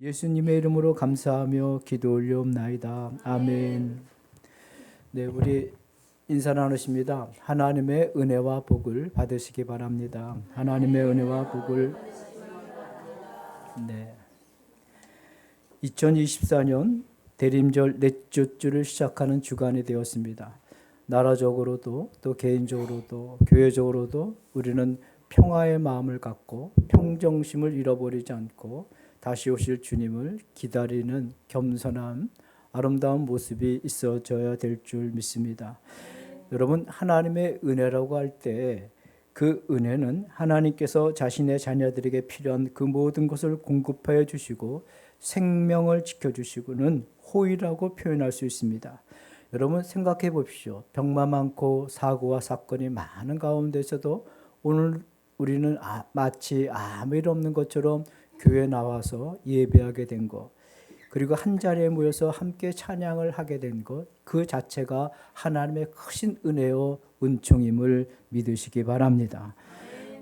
예수님의 이름으로 감사하며 기도 올려옵나이다. 아멘. 네, 우리 인사 나누십니다. 하나님의 은혜와 복을 받으시기 바랍니다. 하나님의 은혜와 복을. 네. 2024년 대림절 넷째 주를 시작하는 주간이 되었습니다. 나라적으로도 또 개인적으로도 교회적으로도 우리는 평화의 마음을 갖고 평정심을 잃어버리지 않고 다시 오실 주님을 기다리는 겸손한 아름다운 모습이 있어져야 될 줄 믿습니다. 여러분, 하나님의 은혜라고 할 때 그 은혜는 하나님께서 자신의 자녀들에게 필요한 그 모든 것을 공급하여 주시고 생명을 지켜주시고는 호의라고 표현할 수 있습니다. 여러분 생각해 보십시오. 병만 많고 사고와 사건이 많은 가운데서도 오늘 우리는 마치 아무 일 없는 것처럼 교회 나와서 예배하게 된 것, 그리고 한 자리에 모여서 함께 찬양을 하게 된 것, 그 자체가 하나님의 크신 은혜요 은총임을 믿으시기 바랍니다.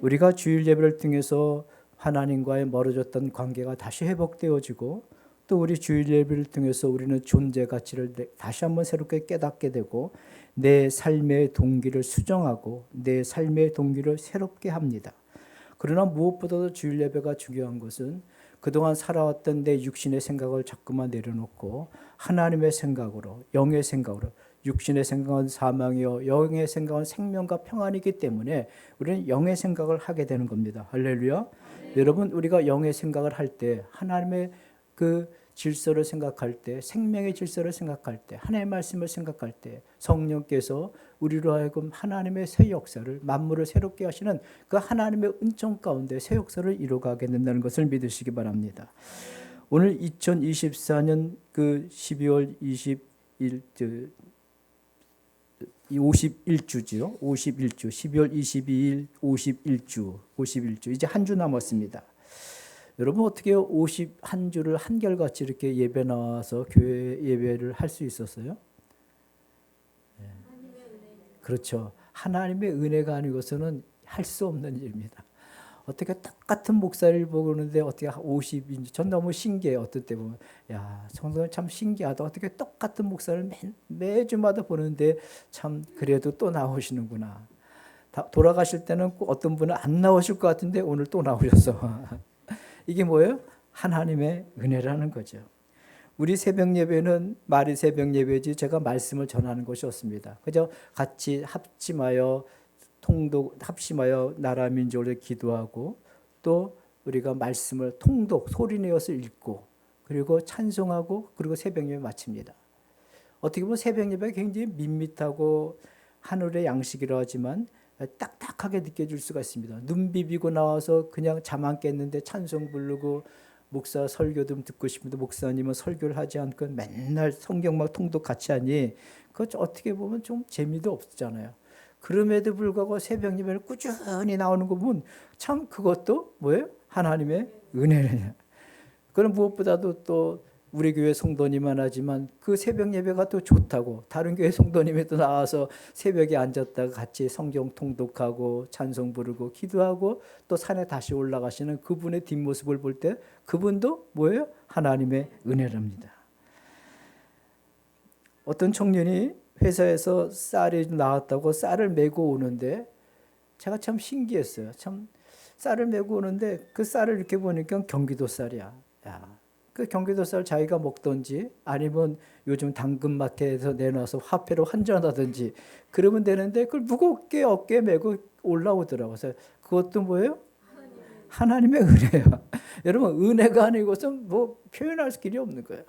우리가 주일 예배를 통해서 하나님과의 멀어졌던 관계가 다시 회복되어지고, 또 우리 주일 예배를 통해서 우리는 존재 가치를 다시 한번 새롭게 깨닫게 되고 내 삶의 동기를 수정하고 내 삶의 동기를 새롭게 합니다. 그러나 무엇보다도 주일 예배가 중요한 것은 그동안 살아왔던 내 육신의 생각을 자꾸만 내려놓고 하나님의 생각으로, 영의 생각으로, 육신의 생각은 사망이요 영의 생각은 생명과 평안이기 때문에 우리는 영의 생각을 하게 되는 겁니다. 할렐루야. 여러분, 우리가 영의 생각을 할 때 하나님의 그 질서를 생각할 때, 생명의 질서를 생각할 때, 하나님의 말씀을 생각할 때 성령께서 우리로 하여금 하나님의 새 역사를, 만물을 새롭게 하시는 그 하나님의 은총 가운데 새 역사를 이루어가게 된다는 것을 믿으시기 바랍니다. 오늘 2024년 그 12월 51주지요. 51주, 12월 22일 51주, 이제 한 주 남았습니다. 여러분 어떻게 51주를 한결같이 이렇게 예배 나와서 교회 예배를 할 수 있었어요? 네. 그렇죠. 하나님의 은혜가 아니고서는 할 수 없는 일입니다. 어떻게 똑같은 목사를 보는데 어떻게 50인지 전 너무 신기해요. 어떤 때 보면 야, 성도는 참 신기하다. 어떻게 똑같은 목사를 매주마다 보는데 참 그래도 또 나오시는구나. 돌아가실 때는 어떤 분은 안 나오실 것 같은데 오늘 또 나오셔서 이게 뭐예요? 하나님의 은혜라는 거죠. 우리 새벽 예배는 말이 새벽 예배지 제가 말씀을 전하는 것이 없습니다. 그저 같이 합심하여 나라 민족을 기도하고 또 우리가 말씀을 통독 소리내어서 읽고 그리고 찬송하고 그리고 새벽 예배 마칩니다. 어떻게 보면 새벽 예배가 굉장히 밋밋하고 하늘의 양식이라 하지만 딱딱하게 느껴질 수가 있습니다. 눈 비비고 나와서 그냥 잠 안 깼는데 찬송 부르고 목사 설교 좀 듣고 싶은데 목사님은 설교를 하지 않고 맨날 성경만 통독 같이 하니 그거 어떻게 보면 좀 재미도 없잖아요. 그럼에도 불구하고 새벽 예배를 꾸준히 나오는 거 보면 참 그것도 뭐예요? 하나님의 은혜냐. 그럼 무엇보다도 또 우리 교회 성도님만 하지만 그 새벽 예배가 또 좋다고 다른 교회 성도님이 또 나와서 새벽에 앉았다가 같이 성경 통독하고 찬송 부르고 기도하고 또 산에 다시 올라가시는 그분의 뒷모습을 볼 때 그분도 뭐예요? 하나님의 은혜랍니다. 어떤 청년이 회사에서 쌀이 나왔다고 쌀을 메고 오는데 제가 참 신기했어요. 참 쌀을 메고 오는데 그 쌀을 이렇게 보니까 경기도 쌀이야. 야. 그 경기도 쌀 자기가 먹던지 아니면 요즘 당근마켓에서 내놔서 화폐로 환전하든지 그러면 되는데 그걸 무겁게 어깨에 메고 올라오더라고요. 그래서 그것도 뭐예요? 하나님의 은혜야. 여러분 은혜가 아니고선 뭐 표현할 길이 없는 거야.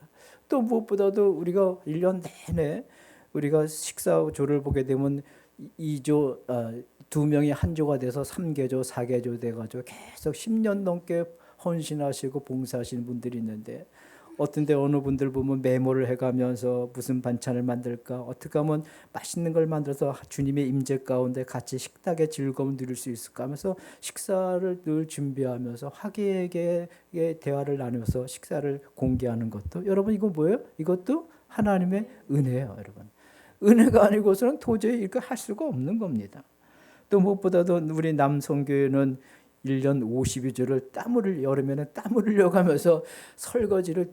또 무엇보다도 우리가 1년 내내 우리가 식사조를 보게 되면 2조, 2명이 한 조가 돼서 3개조, 4개조 돼가지고 계속 10년 넘게 헌신하시고 봉사하시는 분들이 있는데 어떤 데 어느 분들 보면 메모를 해가면서 무슨 반찬을 만들까 어떻게 하면 맛있는 걸 만들어서 주님의 임재 가운데 같이 식탁의 즐거움을 누릴 수 있을까 하면서 식사를 늘 준비하면서 화기애애하게 대화를 나누면서 식사를 공개하는 것도 여러분 이거 뭐예요? 이것도 하나님의 은혜예요. 여러분 은혜가 아니고서는 도저히 이렇게 할 수가 없는 겁니다. 또 무엇보다도 우리 남성교회는 1년 52주를 여름에는 땀을 흘려가면서 설거지를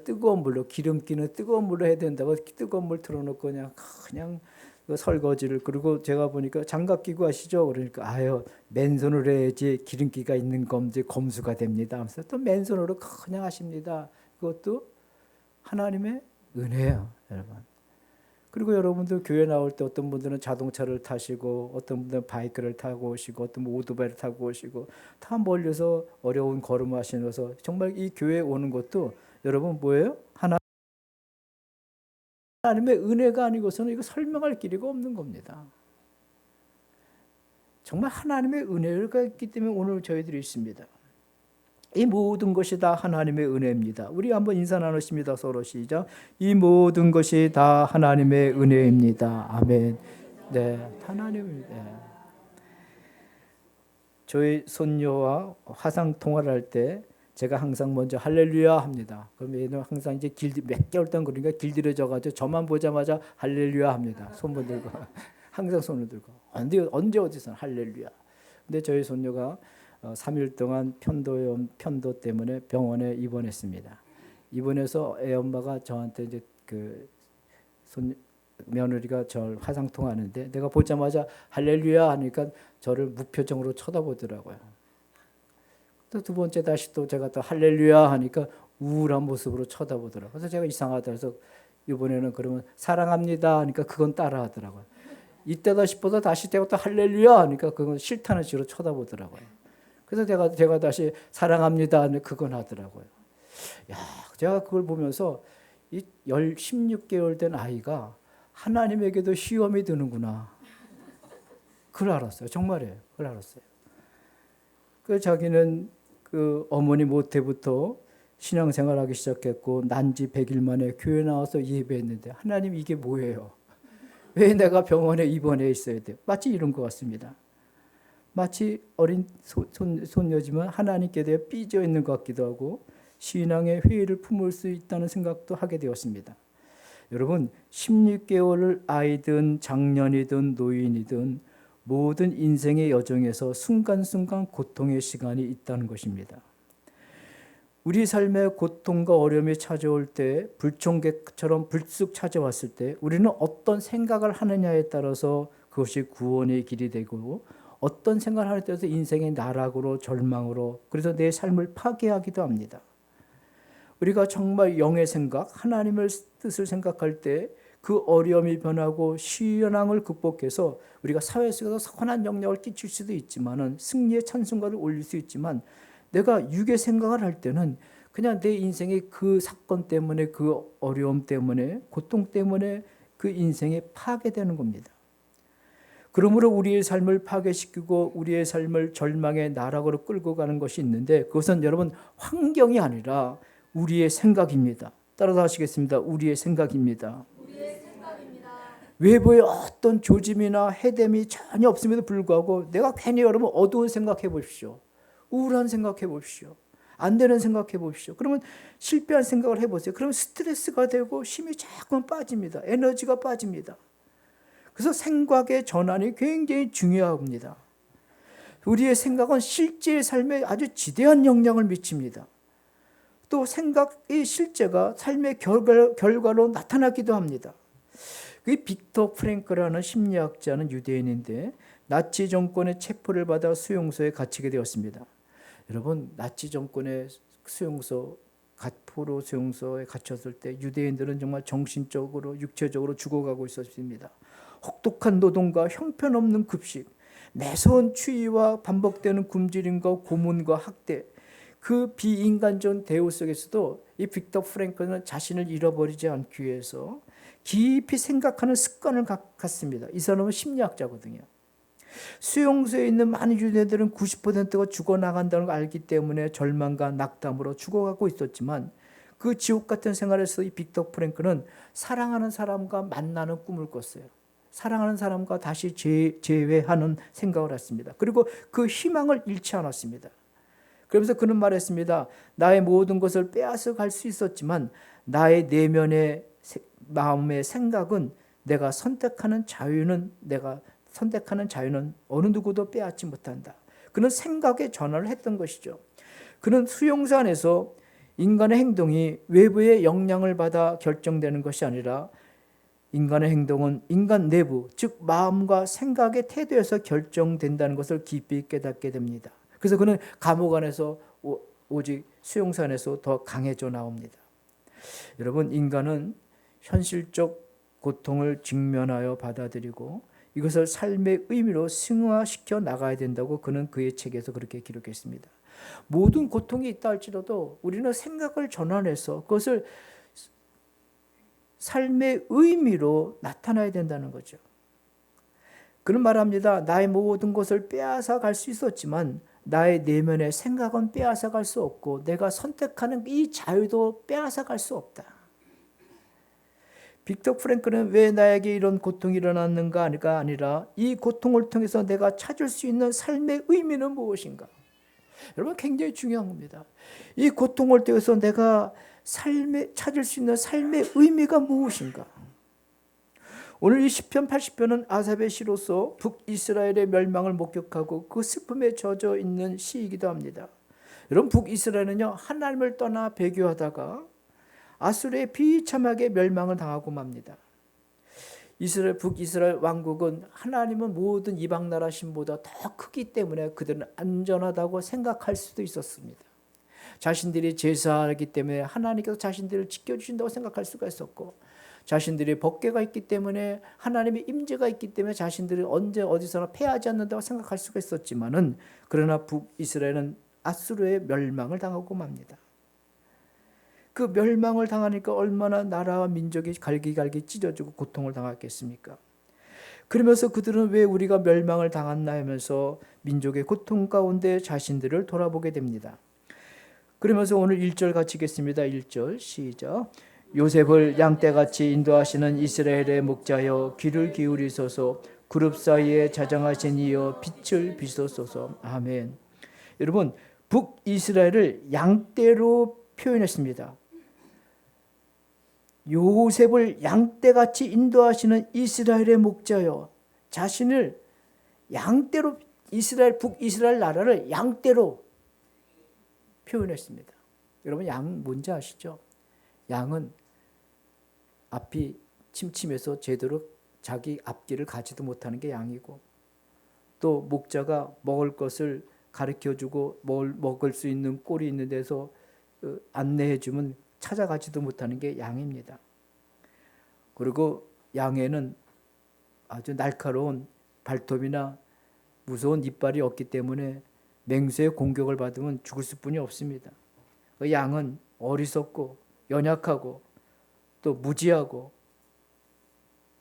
뜨거운 물로, 기름기는 뜨거운 물로 해야 된다고 뜨거운 물 틀어놓고 그냥 그 설거지를. 그리고 제가 보니까 장갑 끼고 하시죠. 그러니까 아유, 맨손으로 해야지 기름기가 있는 검지 검수가 됩니다 하면서 또 맨손으로 그냥 하십니다. 그것도 하나님의 은혜예요, 여러분. 그리고 여러분들 교회 나올 때 어떤 분들은 자동차를 타시고, 어떤 분들은 바이크를 타고 오시고, 어떤 분은 오토바이를 타고 오시고, 다 멀리서 어려운 걸음을 하시면서 정말 이 교회에 오는 것도 여러분 뭐예요? 하나님의 은혜가 아니고서는 이거 설명할 길이가 없는 겁니다. 정말 하나님의 은혜가 있기 때문에 오늘 저희들이 있습니다. 이 모든 것이 다 하나님의 은혜입니다. 우리 한번 인사 나누십니다. 서로 시작. 이 모든 것이 다 하나님의 은혜입니다. 아멘. 네, 하나님. 네. 저희 손녀와 화상 통화를 할 때 제가 항상 먼저 할렐루야 합니다. 그럼 얘는 항상 이제 몇 개월 동안 그러니까 길들여져가지고 저만 보자마자 할렐루야 합니다. 손을 들고 항상 손을 들고 언제 어디서 할렐루야. 근데 저희 손녀가 3일 동안 편도 때문에 병원에 입원했습니다. 입원해서 애 엄마가 저한테 이제 그 며느리가 저를 화상 통화하는데 내가 보자마자 할렐루야 하니까 저를 무표정으로 쳐다보더라고요. 또 두 번째 다시 또 제가 또 할렐루야 하니까 우울한 모습으로 쳐다보더라고요. 그래서 제가 이상하다 해서 이번에는 그러면 사랑합니다 하니까 그건 따라하더라고요. 이때다 싶어서 다시 제가 또 할렐루야 하니까 그건 싫다는 식으로 쳐다보더라고요. 그래서 제가 다시 사랑합니다 하니까 그건 하더라고요. 야, 제가 그걸 보면서 이 16개월 된 아이가 하나님에게도 시험이 드는구나. 그걸 알았어요. 정말이에요. 그걸 알았어요. 그 자기는 그 어머니 모태부터 신앙생활하기 시작했고 난지 100일 만에 교회 나와서 예배했는데 하나님 이게 뭐예요? 왜 내가 병원에 입원해 있어야 돼요? 마치 이런 것 같습니다. 마치 어린 손녀지만 하나님께 대해 삐져 있는 것 같기도 하고 신앙의 회의를 품을 수 있다는 생각도 하게 되었습니다. 여러분 16개월을 아이든 장년이든 노인이든 모든 인생의 여정에서 순간순간 고통의 시간이 있다는 것입니다. 우리 삶에 고통과 어려움이 찾아올 때 불청객처럼 불쑥 찾아왔을 때 우리는 어떤 생각을 하느냐에 따라서 그것이 구원의 길이 되고 어떤 생각을 하느냐에 따라서 인생의 나락으로 절망으로 그래서 내 삶을 파괴하기도 합니다. 우리가 정말 영의 생각, 하나님의 뜻을 생각할 때 그 어려움이 변하고 시련함을 극복해서 우리가 사회 속에서 선한 영향을 끼칠 수도 있지만은 승리의 찬송가를 올릴 수 있지만 내가 육의 생각을 할 때는 그냥 내 인생의 그 사건 때문에 그 어려움 때문에 고통 때문에 그 인생이 파괴되는 겁니다. 그러므로 우리의 삶을 파괴시키고 우리의 삶을 절망의 나락으로 끌고 가는 것이 있는데 그것은 여러분 환경이 아니라 우리의 생각입니다. 따라서 하시겠습니다. 우리의 생각입니다. 외부에 어떤 조짐이나 해됨이 전혀 없음에도 불구하고 내가 괜히 여러분 어두운 생각해 보십시오. 우울한 생각해 보십시오. 안 되는 생각해 보십시오. 그러면 실패한 생각을 해보세요. 그러면 스트레스가 되고 힘이 자꾸만 빠집니다. 에너지가 빠집니다. 그래서 생각의 전환이 굉장히 중요합니다. 우리의 생각은 실제의 삶에 아주 지대한 영향을 미칩니다. 또 생각의 실제가 삶의 결과로 나타나기도 합니다. 그 빅터 프랭크라는 심리학자는 유대인인데 나치 정권의 체포를 받아 수용소에 갇히게 되었습니다. 여러분 나치 정권의 포로 수용소에 갇혔을 때 유대인들은 정말 정신적으로 육체적으로 죽어가고 있었습니다. 혹독한 노동과 형편없는 급식, 매서운 추위와 반복되는 굶주림과 고문과 학대 그 비인간적 대우 속에서도 이 빅터 프랭크는 자신을 잃어버리지 않기 위해서 깊이 생각하는 습관을 갖습니다. 이 사람은 심리학자거든요. 수용소에 있는 많은 유대인들은 90%가 죽어나간다는 걸 알기 때문에 절망과 낙담으로 죽어가고 있었지만 그 지옥 같은 생활에서 이 빅터 프랭크는 사랑하는 사람과 만나는 꿈을 꿨어요. 사랑하는 사람과 다시 재회하는 생각을 했습니다. 그리고 그 희망을 잃지 않았습니다. 그러면서 그는 말했습니다. 나의 모든 것을 빼앗아 갈 수 있었지만 나의 내면의 마음의 생각은 내가 선택하는 자유는 어느 누구도 빼앗지 못한다. 그는 생각의 전환을 했던 것이죠. 그는 수용사 안에서 인간의 행동이 외부의 영향을 받아 결정되는 것이 아니라 인간의 행동은 인간 내부, 즉 마음과 생각의 태도에서 결정된다는 것을 깊이 깨닫게 됩니다. 그래서 그는 감옥 안에서 오직 수용사 안에서 더 강해져 나옵니다. 여러분, 인간은 현실적 고통을 직면하여 받아들이고 이것을 삶의 의미로 승화시켜 나가야 된다고 그는 그의 책에서 그렇게 기록했습니다. 모든 고통이 있다 할지라도 우리는 생각을 전환해서 그것을 삶의 의미로 나타나야 된다는 거죠. 그는 말합니다. 나의 모든 것을 빼앗아 갈 수 있었지만 나의 내면의 생각은 빼앗아 갈 수 없고 내가 선택하는 이 자유도 빼앗아 갈 수 없다. 빅터 프랭클은 왜 나에게 이런 고통이 일어났는가가 아니라 이 고통을 통해서 내가 찾을 수 있는 삶의 의미는 무엇인가? 여러분, 굉장히 중요한 겁니다. 이 고통을 통해서 내가 찾을 수 있는 삶의 의미가 무엇인가? 오늘 이 시편 80편은 아삽의 시로서 북이스라엘의 멸망을 목격하고 그 슬픔에 젖어 있는 시이기도 합니다. 여러분, 북이스라엘은요, 하나님을 떠나 배교하다가 아수르에 비참하게 멸망을 당하고 맙니다. 북이스라엘 왕국은 하나님은 모든 이방 나라 신보다 더 크기 때문에 그들은 안전하다고 생각할 수도 있었습니다. 자신들이 제사하기 때문에 하나님께서 자신들을 지켜주신다고 생각할 수가 있었고, 자신들이 법궤가 있기 때문에 하나님의 임재가 있기 때문에 자신들이 언제 어디서나 패하지 않는다고 생각할 수가 있었지만은, 그러나 북이스라엘은 아수르의 멸망을 당하고 맙니다. 그 멸망을 당하니까 얼마나 나라와 민족이 갈기갈기 찢어지고 고통을 당했겠습니까? 그러면서 그들은 왜 우리가 멸망을 당했나 하면서 민족의 고통 가운데 자신들을 돌아보게 됩니다. 그러면서 오늘 1절 같이 읽겠습니다. 1절 시작. 요셉을 양떼같이 인도하시는 이스라엘의 목자여 귀를 기울이소서. 그룹 사이에 자정하신 이여 빛을 비소소서. 아멘. 여러분, 북이스라엘을 양떼로 표현했습니다. 요셉을 양떼같이 인도하시는 이스라엘의 목자여, 자신을 양떼로, 북이스라엘 나라를 양떼로 표현했습니다. 여러분, 양 뭔지 아시죠? 양은 앞이 침침해서 제대로 자기 앞길을 가지도 못하는 게 양이고, 또 목자가 먹을 것을 가르쳐주고 먹을 수 있는 꼴이 있는 데서 안내해주면 찾아가지도 못하는 게 양입니다. 그리고 양에는 아주 날카로운 발톱이나 무서운 이빨이 없기 때문에 맹수의 공격을 받으면 죽을 수뿐이 없습니다. 그 양은 어리석고 연약하고 또 무지하고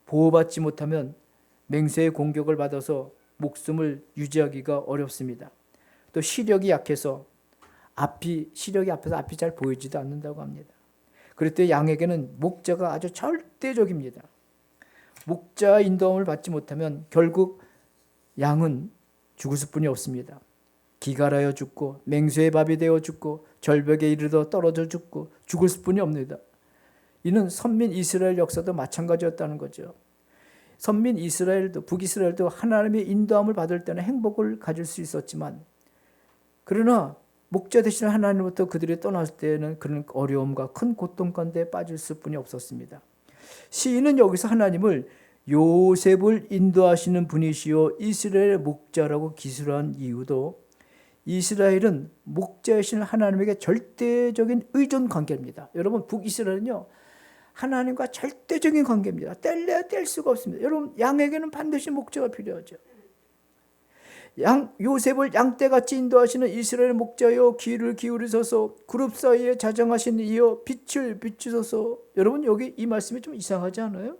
보호받지 못하면 맹수의 공격을 받아서 목숨을 유지하기가 어렵습니다. 또 시력이 약해서 시력이 앞에서 앞이 잘 보이지도 않는다고 합니다. 그럴 때 양에게는 목자가 아주 절대적입니다. 목자 인도함을 받지 못하면 결국 양은 죽을 수뿐이 없습니다. 기갈하여 죽고 맹수의 밥이 되어 죽고 절벽에 이르러 떨어져 죽고 죽을 수뿐이 없습니다. 이는 선민 이스라엘 역사도 마찬가지였다는 거죠. 선민 이스라엘도, 북이스라엘도 하나님의 인도함을 받을 때는 행복을 가질 수 있었지만, 그러나 목자 되시는 하나님부터 그들이 떠났을 때는 그런 어려움과 큰 고통 가운데 빠질 수뿐이 없었습니다. 시인은 여기서 하나님을 요셉을 인도하시는 분이시요 이스라엘의 목자라고 기술한 이유도, 이스라엘은 목자이신 하나님에게 절대적인 의존 관계입니다. 여러분, 북이스라엘은요, 하나님과 절대적인 관계입니다. 뗄래야 뗄 수가 없습니다. 여러분, 양에게는 반드시 목자가 필요하죠. 요셉을 양떼같이 인도하시는 이스라엘 목자여 귀를 기울이소서. 그룹 사이에 자정하신 이여 빛을 비추소서. 여러분, 여기 이 말씀이 좀 이상하지 않아요?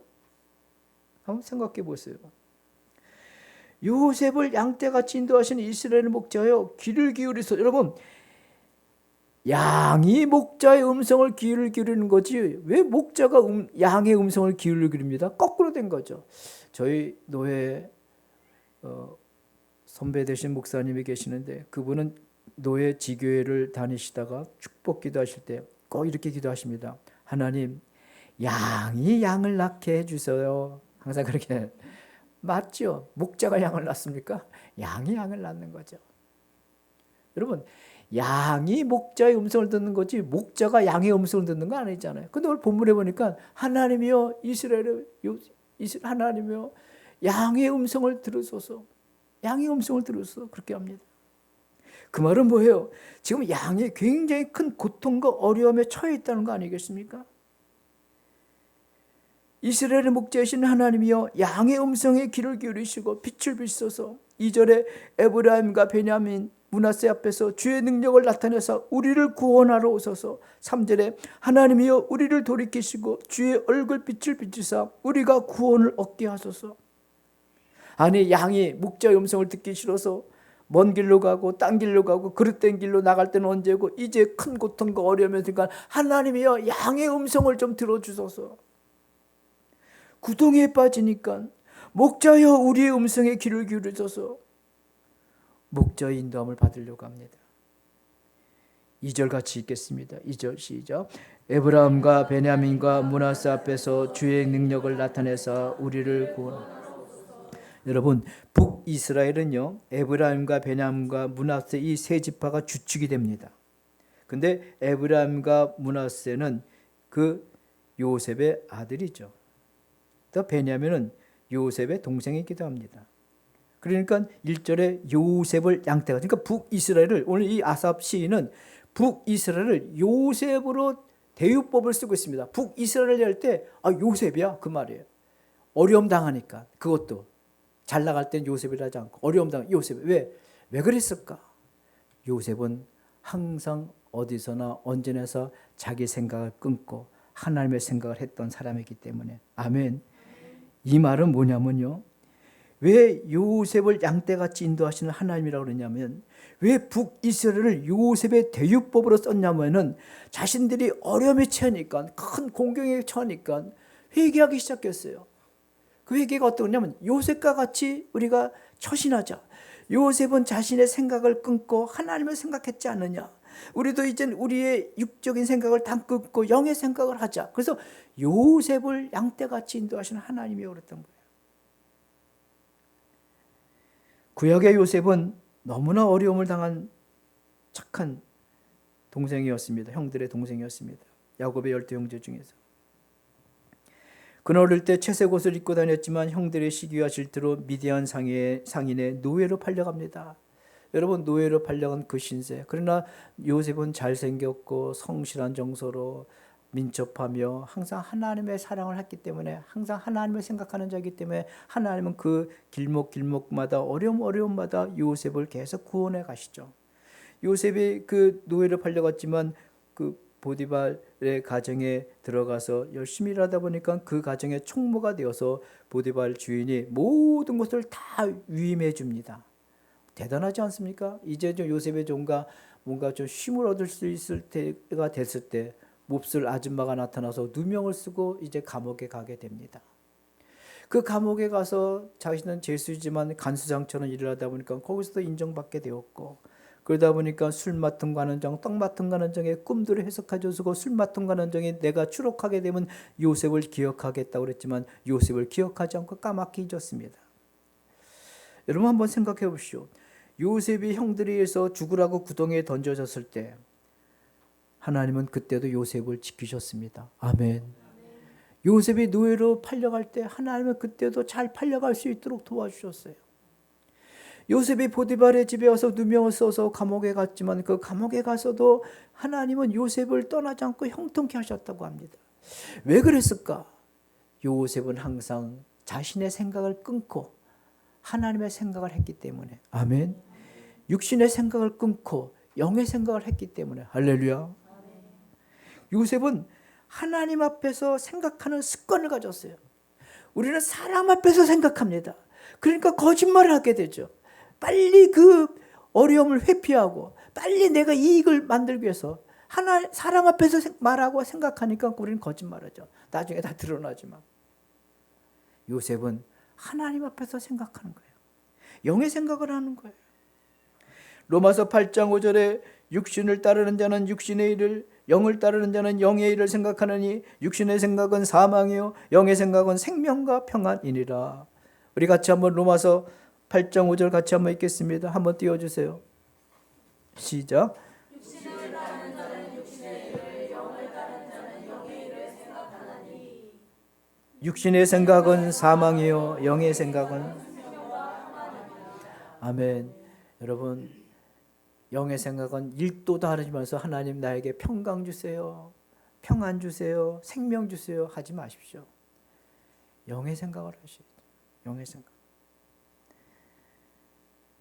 한번 생각해 보세요. 요셉을 양떼같이 인도하시는 이스라엘 목자여 귀를 기울이소서. 여러분, 양이 목자의 음성을 귀를 기울이는 거지 왜 목자가 양의 음성을 귀를 기울입니다? 거꾸로 된 거죠. 저희 노예 선배 되신 목사님이 계시는데, 그분은 노예 지교회를 다니시다가 축복 기도하실 때 꼭 이렇게 기도하십니다. 하나님, 양이 양을 낳게 해주세요. 항상 그렇게. 맞죠? 목자가 양을 낳습니까? 양이 양을 낳는 거죠. 여러분, 양이 목자의 음성을 듣는 거지 목자가 양의 음성을 듣는 거 아니잖아요. 근데 오늘 본문에 보니까 하나님이여 하나님이여 양의 음성을 들으소서. 양의 음성을 들으소서 그렇게 합니다. 그 말은 뭐예요? 지금 양이 굉장히 큰 고통과 어려움에 처해 있다는 거 아니겠습니까? 이스라엘의 목자이신 하나님이여 양의 음성에 귀를 기울이시고 빛을 비춰서 2절에 에브라임과 베냐민 므낫세 앞에서 주의 능력을 나타내서 우리를 구원하러 오소서. 3절에 하나님이여 우리를 돌이키시고 주의 얼굴빛을 비추사 우리가 구원을 얻게 하소서. 아니 양이 목자의 음성을 듣기 싫어서 먼 길로 가고 딴 길로 가고 그릇된 길로 나갈 때는 언제고 이제 큰 고통과 어려움이 드니까 하나님이여 양의 음성을 좀 들어주소서. 구덩이에 빠지니까 목자여 우리의 음성에 귀를 기울여줘서 목자의 인도함을 받으려고 합니다. 2절 같이 읽겠습니다. 2절 시작. 에브라임과 베냐민과 므낫세 앞에서 주의 능력을 나타내사 우리를 구원. 여러분, 북이스라엘은요 에브라임과 베냐민과 므낫세 이 세 지파가 주축이 됩니다. 근데 에브라임과 므낫세는 그 요셉의 아들이죠. 또 베냐민은 요셉의 동생이기도 합니다. 그러니까 1절에 요셉을 양떼가, 그러니까 북이스라엘을, 오늘 이 아삽 시인은 북이스라엘을 요셉으로 대유법을 쓰고 있습니다. 북이스라엘 할 때 요셉이야 그 말이에요. 어려움 당하니까. 그것도 잘 나갈 땐 요셉이라 하지 않고 어려움 당한 요셉. 왜 그랬을까? 요셉은 항상 어디서나 언제나서 자기 생각을 끊고 하나님의 생각을 했던 사람이기 때문에. 아멘. 이 말은 뭐냐면요, 왜 요셉을 양떼같이 인도하시는 하나님이라고 그러냐면, 왜 북이스라엘을 요셉의 대유법으로 썼냐면은 자신들이 어려움에 처하니까, 큰 공경에 처하니까 회개하기 시작했어요. 그 회개가 어떠냐면 요셉과 같이 우리가 처신하자. 요셉은 자신의 생각을 끊고 하나님을 생각했지 않느냐. 우리도 이젠 우리의 육적인 생각을 다 끊고 영의 생각을 하자. 그래서 요셉을 양떼같이 인도하시는 하나님이 그랬던 거예요. 구약의 요셉은 너무나 어려움을 당한 착한 동생이었습니다. 형들의 동생이었습니다. 야곱의 12 형제 중에서. 그는 어릴 때 채색 옷을 입고 다녔지만 형들의 시기와 질투로 미디안 상인의 노예로 팔려갑니다. 여러분, 노예로 팔려간 그 신세. 그러나 요셉은 잘생겼고 성실한 정서로 민첩하며 항상 하나님의 사랑을 했기 때문에, 항상 하나님을 생각하는 자이기 때문에 하나님은 그 길목마다 어려움마다 요셉을 계속 구원해 가시죠. 요셉이 그 노예로 팔려갔지만 그 보디발의 가정에 들어가서 열심히 일하다 보니까 그 가정의 총무가 되어서 보디발 주인이 모든 것을 다 위임해 줍니다. 대단하지 않습니까? 이제 좀 요셉의 종가 뭔가 좀 쉼을 얻을 수 있을 때가 됐을 때 몹쓸 아줌마가 나타나서 누명을 쓰고 이제 감옥에 가게 됩니다. 그 감옥에 가서 자신은 죄수이지만 간수장처럼 일을 하다 보니까 거기서도 인정받게 되었고, 그러다 보니까 술 맡은 관원장, 떡 맡은 관원장의 꿈들을 해석해주고, 술 맡은 관원장이 내가 추록하게 되면 요셉을 기억하겠다고 그랬지만 요셉을 기억하지 않고 까맣게 잊었습니다. 여러분 한번 생각해 보십시오. 요셉이 형들에 의해서 죽으라고 구덩이에 던져졌을 때 하나님은 그때도 요셉을 지키셨습니다. 아멘. 요셉이 노예로 팔려갈 때 하나님은 그때도 잘 팔려갈 수 있도록 도와주셨어요. 요셉이 보디발의 집에 와서 누명을 써서 감옥에 갔지만 그 감옥에 가서도 하나님은 요셉을 떠나지 않고 형통케 하셨다고 합니다. 왜 그랬을까? 요셉은 항상 자신의 생각을 끊고 하나님의 생각을 했기 때문에. 아멘. 육신의 생각을 끊고 영의 생각을 했기 때문에. 할렐루야. 요셉은 하나님 앞에서 생각하는 습관을 가졌어요. 우리는 사람 앞에서 생각합니다. 그러니까 거짓말을 하게 되죠. 빨리 그 어려움을 회피하고 빨리 내가 이익을 만들기 위해서 사람 앞에서 말하고 생각하니까 우리는 거짓말하죠. 나중에 다 드러나지만. 요셉은 하나님 앞에서 생각하는 거예요. 영의 생각을 하는 거예요. 로마서 8장 5절에 육신을 따르는 자는 육신의 일을, 영을 따르는 자는 영의 일을 생각하느니 육신의 생각은 사망이요 영의 생각은 생명과 평안이니라. 우리 같이 한번 로마서 8장 5절 같이 한번 읽겠습니다. 한번 띄워주세요. 시작. 육신의 생각은 사망이요 영의 생각은 아멘. 여러분, 영의 생각은 1도 다르면서 하나님 나에게 평강 주세요, 평안 주세요, 생명 주세요 하지 마십시오. 영의 생각을 하시죠. 영의 생각.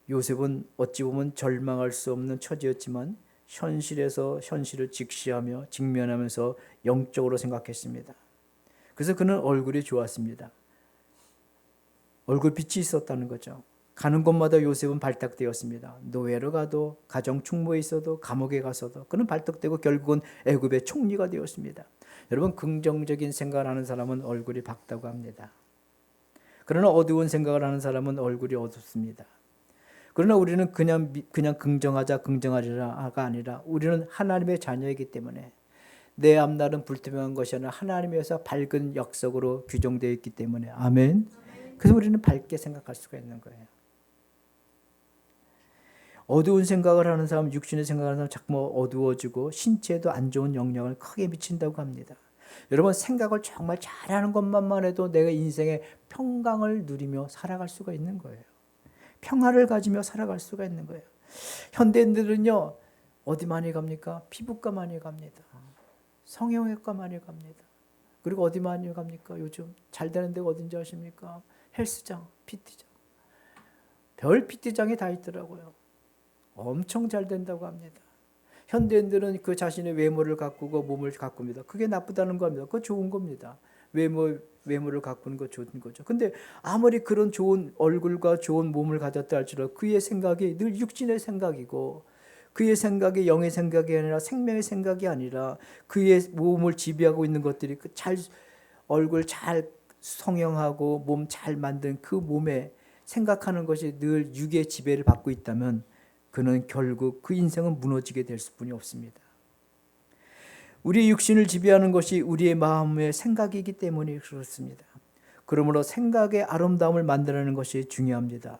요셉은 어찌 보면 절망할 수 없는 처지였지만 현실에서 현실을 직시하며 직면하면서 영적으로 생각했습니다. 그래서 그는 얼굴이 좋았습니다. 얼굴빛이 있었다는 거죠. 가는 곳마다 요셉은 발탁되었습니다. 노예로 가도 가정 충무에 있어도 감옥에 가서도 그는 발탁되고 결국은 애굽의 총리가 되었습니다. 여러분, 긍정적인 생각을 하는 사람은 얼굴이 밝다고 합니다. 그러나 어두운 생각을 하는 사람은 얼굴이 어둡습니다. 그러나 우리는 그냥 긍정하리라가 아니라 우리는 하나님의 자녀이기 때문에 내 앞날은 불투명한 것이 아니라 하나님에서 밝은 약속으로 규정되어 있기 때문에 아멘. 그래서 우리는 밝게 생각할 수가 있는 거예요. 어두운 생각을 하는 사람, 육신의 생각을 하는 사람 자꾸 어두워지고 신체에도 안 좋은 영향을 크게 미친다고 합니다. 여러분, 생각을 정말 잘하는 것만 해도 내가 인생의 평강을 누리며 살아갈 수가 있는 거예요. 평화를 가지며 살아갈 수가 있는 거예요. 현대인들은요, 어디 많이 갑니까? 피부과 많이 갑니다. 성형외과 많이 갑니다. 그리고 어디 많이 갑니까? 요즘 잘 되는 데가 어딘지 아십니까? 헬스장, PT장. 별 PT장이 다 있더라고요. 엄청 잘 된다고 합니다. 현대인들은 그 자신의 외모를 가꾸고 몸을 가꿉니다. 그게 나쁘다는 겁니다. 그거 좋은 겁니다. 외모를 가꾸는 거 좋은 거죠. 근데 아무리 그런 좋은 얼굴과 좋은 몸을 가졌다 할지라도 그의 생각이 늘 육신의 생각이고 그의 생각이 영의 생각이 아니라 생명의 생각이 아니라 그의 몸을 지배하고 있는 것들이 얼굴 잘 성형하고 몸 잘 만든 그 몸에 생각하는 것이 늘 육의 지배를 받고 있다면 그는 결국 그 인생은 무너지게 될 수뿐이 없습니다. 우리의 육신을 지배하는 것이 우리의 마음의 생각이기 때문에 그렇습니다. 그러므로 생각의 아름다움을 만들어내는 것이 중요합니다.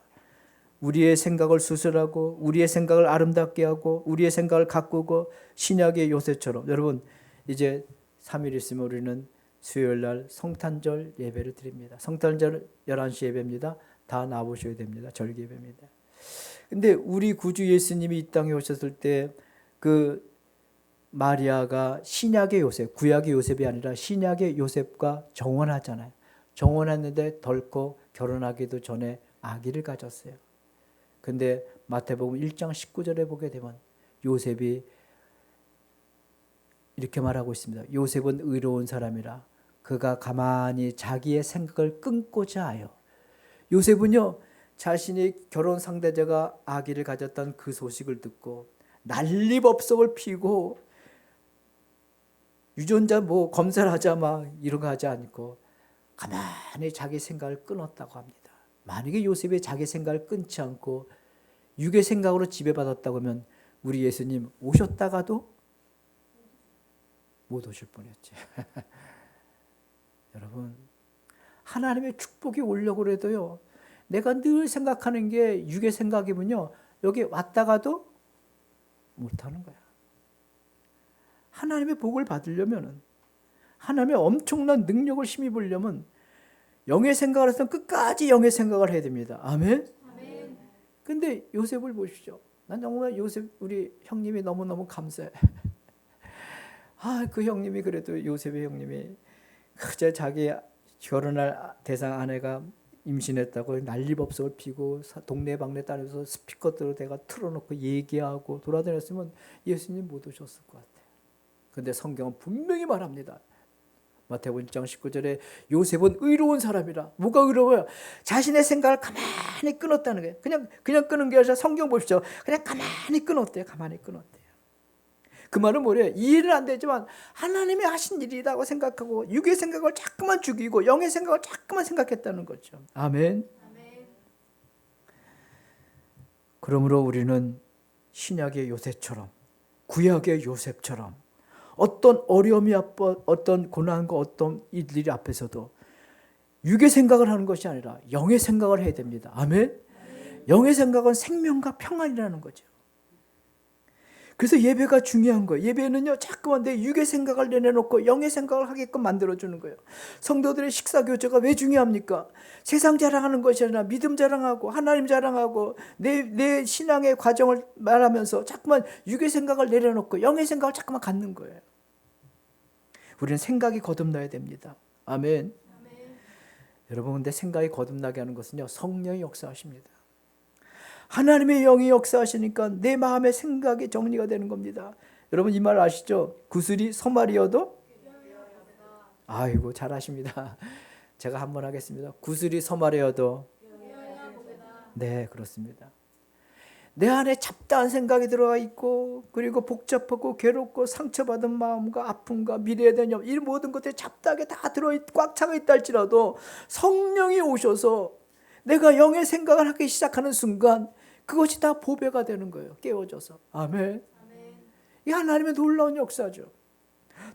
우리의 생각을 수술하고 우리의 생각을 아름답게 하고 우리의 생각을 가꾸고 신약의 요셉처럼 여러분 이제 3일 있으면 우리는 수요일날 성탄절 예배를 드립니다. 성탄절 11시 예배입니다. 다 나오셔야 됩니다. 절기 예배입니다. 근데 우리 구주 예수님이 이 땅에 오셨을 때 그 마리아가 신약의 요셉, 구약의 요셉이 아니라 신약의 요셉과 정혼하잖아요. 정혼했는데 덜컥 결혼하기도 전에 아기를 가졌어요. 근데 마태복음 1장 19절에 보게 되면 요셉이 이렇게 말하고 있습니다. 요셉은 의로운 사람이라 그가 가만히 자기의 생각을 끊고자 하여. 요셉은요, 자신의 결혼 상대자가 아기를 가졌다는 그 소식을 듣고 난리법석을 피고 유전자 검사를 하자 이런 거 하지 않고 가만히 자기 생각을 끊었다고 합니다. 만약에 요셉이 자기 생각을 끊지 않고 육의 생각으로 지배받았다고 하면 우리 예수님 오셨다가도 못 오실 뻔했지. 여러분, 하나님의 축복이 오려고 해도요, 내가 늘 생각하는 게 육의 생각이면요, 여기 왔다가도 못하는 거야. 하나님의 복을 받으려면, 하나님의 엄청난 능력을 힘입으려면 영의 생각을 해서 끝까지 영의 생각을 해야 됩니다. 아멘? 근데 요셉을 보십시오. 난 정말 요셉 우리 형님이 너무너무 감사해. 그 형님이 그래도 요셉의 형님이 그저 자기 결혼할 대상 아내가 임신했다고 난리법석을 피고 동네방네 다니면서 스피커들을 내가 틀어놓고 얘기하고 돌아다녔으면 예수님 못 오셨을 것 같아요. 근데 성경은 분명히 말합니다. 마태복음 1장 19절에 요셉은 의로운 사람이라. 뭐가 의로워요? 자신의 생각을 가만히 끊었다는 거예요. 그냥 끊은 게 아니라 성경 보십시오. 그냥 가만히 끊었대요. 가만히 끊었대요. 그 말은 뭐래요? 이해는 안 되지만 하나님이 하신 일이라고 생각하고 육의 생각을 자꾸만 죽이고 영의 생각을 자꾸만 생각했다는 거죠. 아멘. 그러므로 우리는 신약의 요셉처럼 구약의 요셉처럼 어떤 어려움이 어떤 고난과 어떤 일들이 앞에서도 육의 생각을 하는 것이 아니라 영의 생각을 해야 됩니다. 아멘. 영의 생각은 생명과 평안이라는 거죠. 그래서 예배가 중요한 거예요. 예배는요, 자꾸만 내 육의 생각을 내려놓고 영의 생각을 하게끔 만들어주는 거예요. 성도들의 식사 교제가 왜 중요합니까? 세상 자랑하는 것이 아니라 믿음 자랑하고 하나님 자랑하고 내 신앙의 과정을 말하면서 자꾸만 육의 생각을 내려놓고 영의 생각을 자꾸만 갖는 거예요. 우리는 생각이 거듭나야 됩니다. 아멘. 여러분, 근데 생각이 거듭나게 하는 것은요, 성령이 역사하십니다. 하나님의 영이 역사하시니까 내 마음의 생각이 정리가 되는 겁니다. 여러분, 이 말 아시죠? 구슬이 서말이어도 아이고 잘하십니다. 제가 한번 하겠습니다. 구슬이 서말이어도 네, 그렇습니다. 내 안에 잡다한 생각이 들어가 있고, 그리고 복잡하고 괴롭고 상처받은 마음과 아픔과 미래에 대한 염려, 이 모든 것들이 잡다하게 다 꽉 차가 있다 할지라도 성령이 오셔서 내가 영의 생각을 하기 시작하는 순간 그것이 다 보배가 되는 거예요. 깨워져서. 아멘. 이 하나님의 놀라운 역사죠.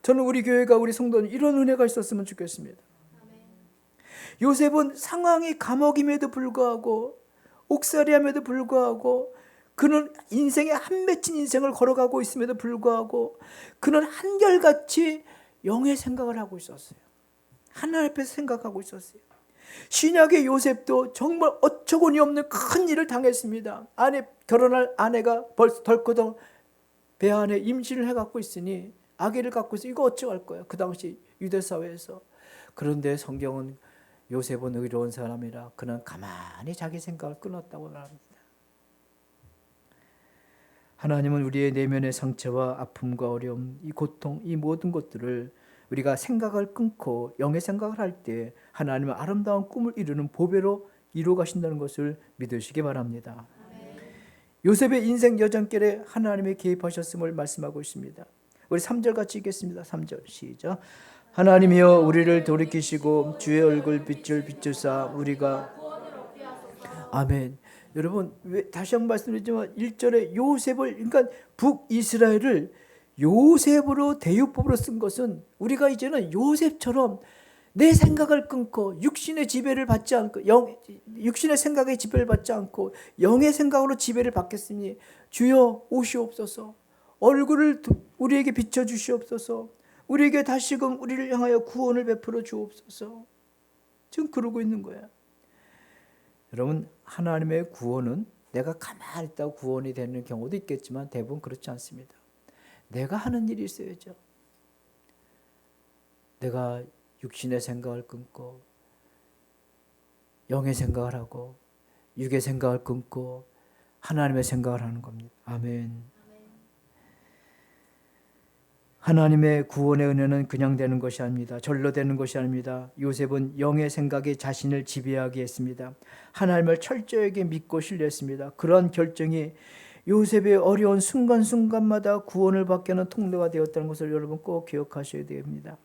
저는 우리 교회가, 우리 성도는 이런 은혜가 있었으면 좋겠습니다. 요셉은 상황이 감옥임에도 불구하고, 옥살이함에도 불구하고, 그는 인생의 한 맺힌 인생을 걸어가고 있음에도 불구하고 그는 한결같이 영의 생각을 하고 있었어요. 하나님 앞에서 생각하고 있었어요. 신약의 요셉도 정말 어처구니 없는 큰 일을 당했습니다. 결혼할 아내가 덜커덩 배 안에 임신을 해갖고 있으니, 아기를 갖고 있어. 이거 어쩌할 거야, 그 당시 유대 사회에서. 그런데 성경은 요셉은 의로운 사람이라 그는 가만히 자기 생각을 끊었다고 말합니다. 하나님은 우리의 내면의 상처와 아픔과 어려움, 이 고통, 이 모든 것들을 우리가 생각을 끊고 영의 생각을 할 때 하나님은 아름다운 꿈을 이루는 보배로 이루어 가신다는 것을 믿으시기 바랍니다. 요셉의 인생 여정길에 하나님이 개입하셨음을 말씀하고 있습니다. 우리 3절 같이 읽겠습니다. 3절 시작. 하나님이여 우리를 돌이키시고 주의 얼굴 빛을 비추사 우리가 아멘. 여러분, 다시 한번 말씀드리지만 1절에 요셉을, 그러니까 북이스라엘을 요셉으로 대유법으로 쓴 것은 우리가 이제는 요셉처럼 내 생각을 끊고 육신의 지배를 받지 않고 육신의 생각의 지배를 받지 않고 영의 생각으로 지배를 받겠으니 주여 오시옵소서. 얼굴을 우리에게 비춰주시옵소서. 우리에게 다시금 우리를 향하여 구원을 베풀어 주옵소서. 지금 그러고 있는 거야. 여러분, 하나님의 구원은 내가 가만히 있다고 구원이 되는 경우도 있겠지만 대부분 그렇지 않습니다. 내가 하는 일이 있어야죠. 내가 육신의 생각을 끊고 영의 생각을 하고 육의 생각을 끊고 하나님의 생각을 하는 겁니다. 아멘. 하나님의 구원의 은혜는 그냥 되는 것이 아닙니다. 절로 되는 것이 아닙니다. 요셉은 영의 생각에 자신을 지배하게 했습니다. 하나님을 철저하게 믿고 신뢰했습니다. 그러한 결정이 요셉의 어려운 순간순간마다 구원을 받게 하는 통로가 되었다는 것을 여러분 꼭 기억하셔야 됩니다.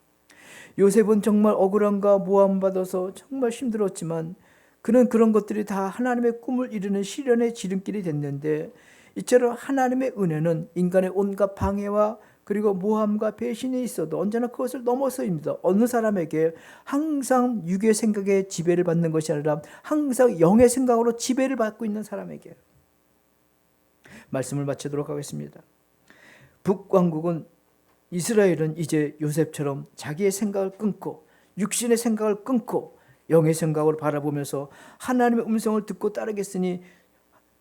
요셉은 정말 억울함과 모함받아서 정말 힘들었지만 그는 그런 것들이 다 하나님의 꿈을 이루는 시련의 지름길이 됐는데, 이처럼 하나님의 은혜는 인간의 온갖 방해와 그리고 모함과 배신이 있어도 언제나 그것을 넘어서입니다. 어느 사람에게 항상 육의 생각에 지배를 받는 것이 아니라 항상 영의 생각으로 지배를 받고 있는 사람에게. 말씀을 마치도록 하겠습니다. 북왕국은, 이스라엘은 이제 요셉처럼 자기의 생각을 끊고 육신의 생각을 끊고 영의 생각으로 바라보면서 하나님의 음성을 듣고 따르겠으니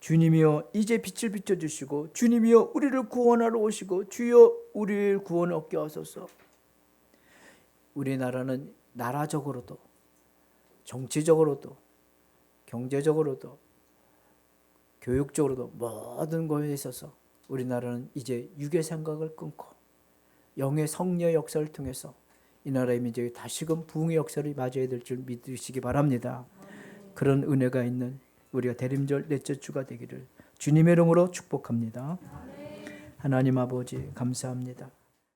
주님이여 이제 빛을 비춰주시고 주님이여 우리를 구원하러 오시고 주여 우리를 구원 얻게 하소서. 우리나라는 나라적으로도 정치적으로도 경제적으로도 교육적으로도 모든 것에 있어서 우리나라는 이제 육의 생각을 끊고 영의 성령의 역사를 통해서 이 나라의 민족이 다시금 부흥의 역사를 맞이해야 될 줄 믿으시기 바랍니다. 그런 은혜가 있는 우리가 대림절 넷째 주가 되기를 주님의 이름으로 축복합니다. 하나님 아버지 감사합니다.